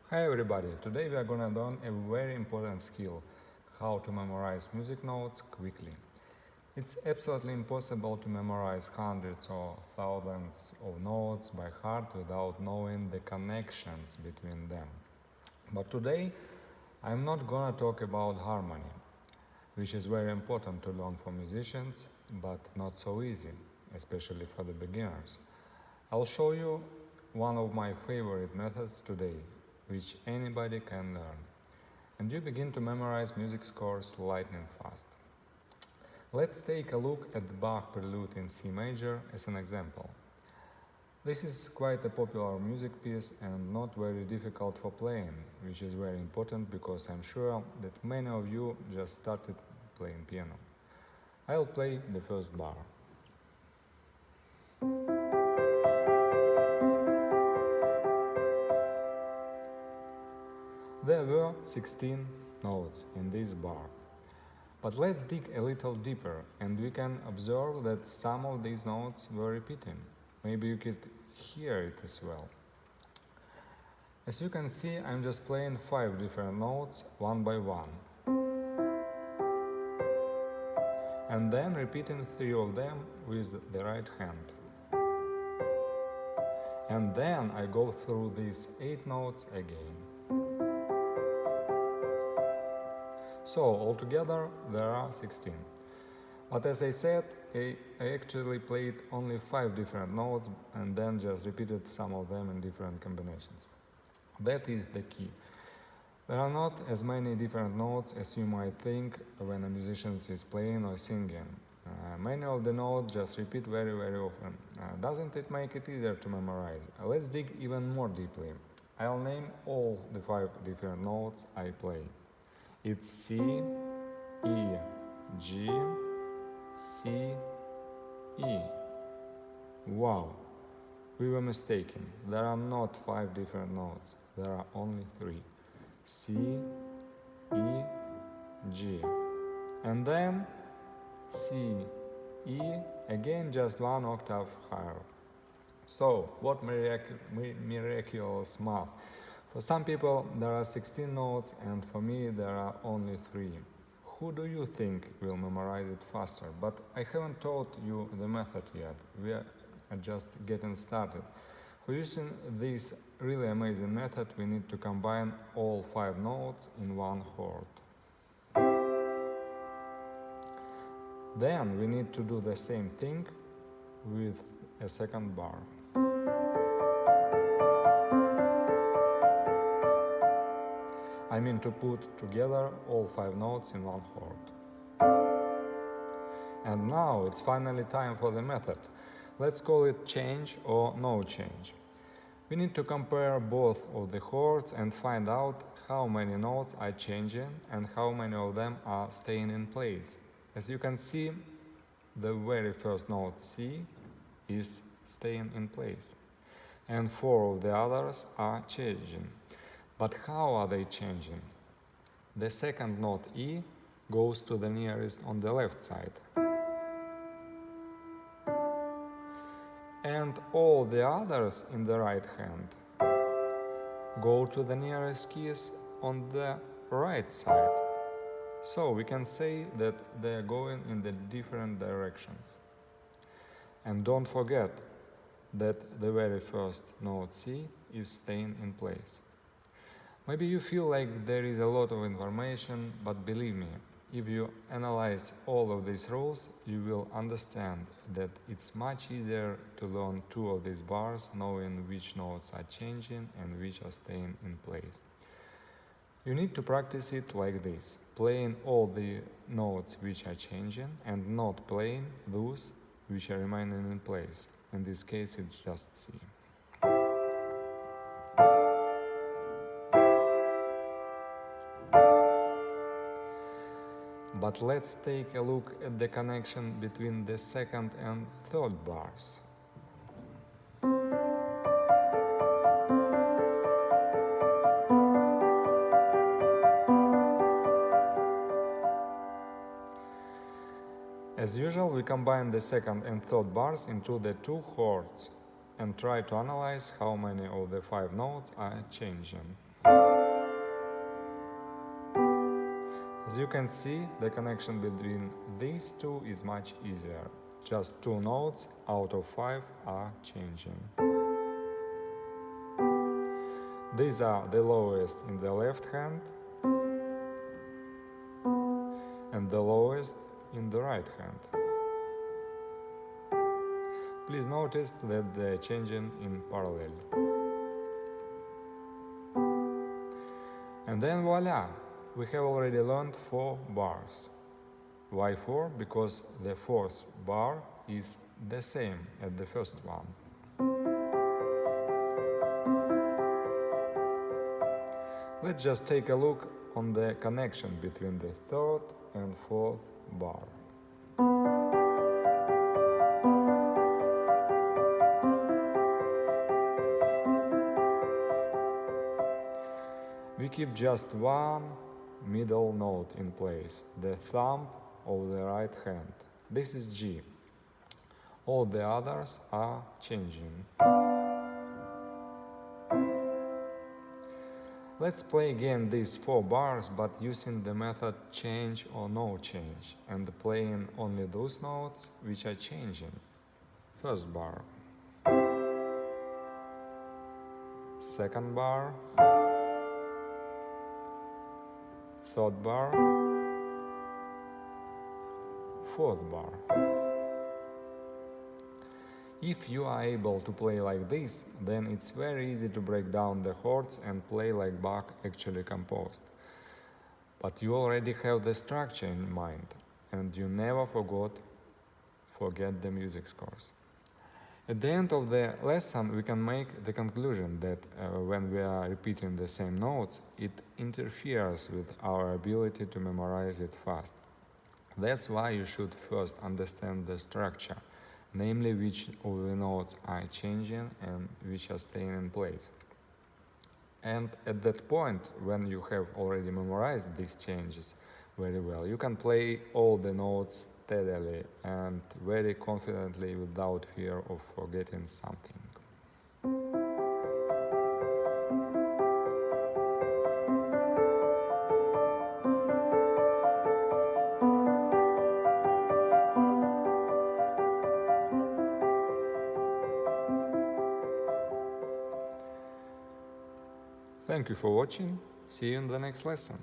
Hi everybody, today we are gonna learn a very important skill, how to memorize music notes quickly. It's absolutely impossible to memorize hundreds or thousands of notes by heart without knowing the connections between them. But today I'm not gonna talk about harmony, which is very important to learn for musicians, but not so easy, especially for the beginners. I'll show you one of my favorite methods today, which anybody can learn. And you begin to memorize music scores lightning fast. Let's take a look at the Bach Prelude in C major as an example. This is quite a popular music piece and not very difficult for playing, which is very important because I'm sure that many of you just started playing piano. I'll play the first bar. There were 16 notes in this bar. But let's dig a little deeper and we can observe that some of these notes were repeating. Maybe you could hear it as well. As you can see, I'm just playing 5 different notes one by one. And then repeating 3 of them with the right hand. And then I go through these 8 notes again. So altogether there are 16. But as I said, I actually played only 5 different notes and then just repeated some of them in different combinations. That is the key. There are not as many different notes as you might think when a musician is playing or singing. Many of the notes just repeat very often. Doesn't it make it easier to memorize? Let's dig even more deeply. I'll name all the 5 different notes I play. It's C, E, G, C, E. Wow, we were mistaken. There are not 5 different notes. There are only 3. C, E, G. And then C, E, again just 1 octave higher. So, what miraculous math. For some people there are 16 notes and for me there are only 3. Who do you think will memorize it faster? But I haven't taught you the method yet. We are just getting started. For using this really amazing method, we need to combine all 5 notes in one chord. Then we need to do the same thing with a second bar. I mean to put together all 5 notes in one chord. And now it's finally time for the method. Let's call it change or no change. We need to compare both of the chords and find out how many notes are changing and how many of them are staying in place. As you can see, the very first note C is staying in place, and 4 of the others are changing. But how are they changing? The second note E goes to the nearest on the left side. And all the others in the right hand go to the nearest keys on the right side. So we can say that they are going in the different directions. And don't forget that the very first note C is staying in place. Maybe you feel like there is a lot of information, but believe me, if you analyze all of these rules, you will understand that it's much easier to learn 2 of these bars, knowing which notes are changing and which are staying in place. You need to practice it like this, playing all the notes which are changing and not playing those which are remaining in place. In this case, it's just C. But let's take a look at the connection between the second and third bars. As usual, we combine the second and third bars into the 2 chords and try to analyze how many of the 5 notes are changing. As you can see, the connection between these two is much easier. Just 2 notes out of 5 are changing. These are the lowest in the left hand and the lowest in the right hand. Please notice that they're changing in parallel. And then voila! We have already learned 4 bars. Why 4? Because the 4th bar is the same as the first one. Let's just take a look on the connection between the 3rd and 4th bar. We keep just one middle note in place, the thumb of the right hand. This is G. All the others are changing. Let's play again these 4 bars, but using the method change or no change, and playing only those notes which are changing. First bar. Second bar. Third bar, fourth bar. If you are able to play like this, then it's very easy to break down the chords and play like Bach actually composed. But you already have the structure in mind, and you never forget the music scores. At the end of the lesson, we can make the conclusion that when we are repeating the same notes, it interferes with our ability to memorize it fast. That's why you should first understand the structure, namely which of the notes are changing and which are staying in place. And at that point, when you have already memorized these changes very well, you can play all the notes steadily and very confidently without fear of forgetting something. Thank you for watching. See you in the next lesson.